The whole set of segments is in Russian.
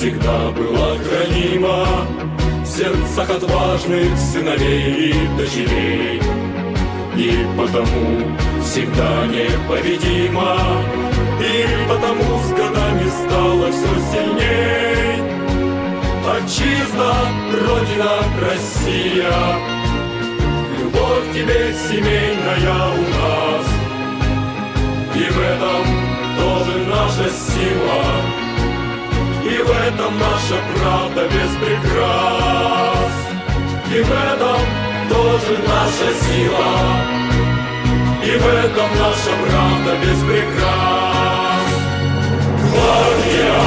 всегда была хранима в сердцах отважных сыновей и дочерей, и потому всегда непобедима, и потому с годами стало все сильней. Отчизна, Родина, Россия, любовь к тебе семейная у нас, и в этом тоже наша сила, и в этом наша правда без прикрас, и в этом тоже наша сила, и в этом наша правда без прикрас. Гвардия,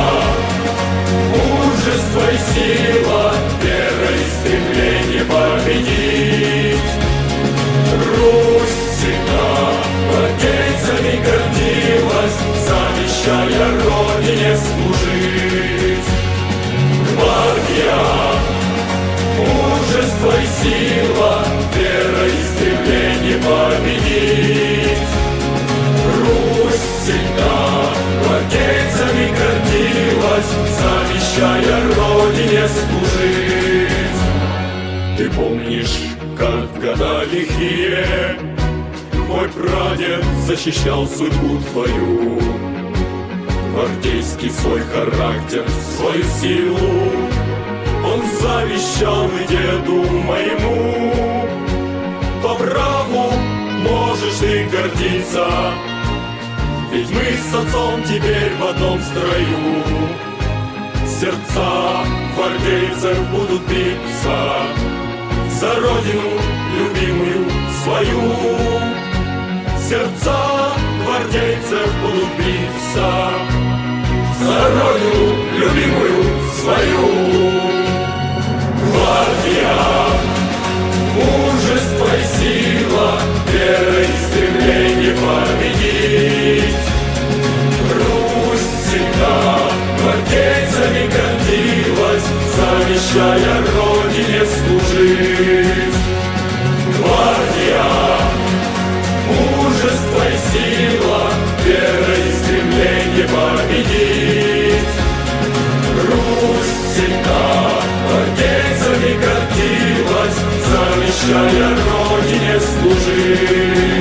мужество и сила, вера и стремление победить. Русь всегда гвардейцами гордилась, завещая Родине служить. Гвардия, мужество и сила, вера и стремление победить. Русь всегда гвардейцами гордилась, завещая Родине служить. Ты помнишь, как в года лихие мой прадед защищал судьбу твою, гвардейский свой характер, свою силу он завещал и деду моему. По праву можешь ты гордиться, ведь мы с отцом теперь в одном строю. Сердца гвардейцев будут биться за Родину любимую свою. Сердца гвардейцев будут биться за Родину любимую свою. Гвардия, мужество и сила, вера и стремление победить. Русь всегда гвардейцами гордилась, завещая Родине служить. Гвардия, мужество и сила, вера и стремление победить. Русь всегда гвардейцами гордилась, завещая Родине служить.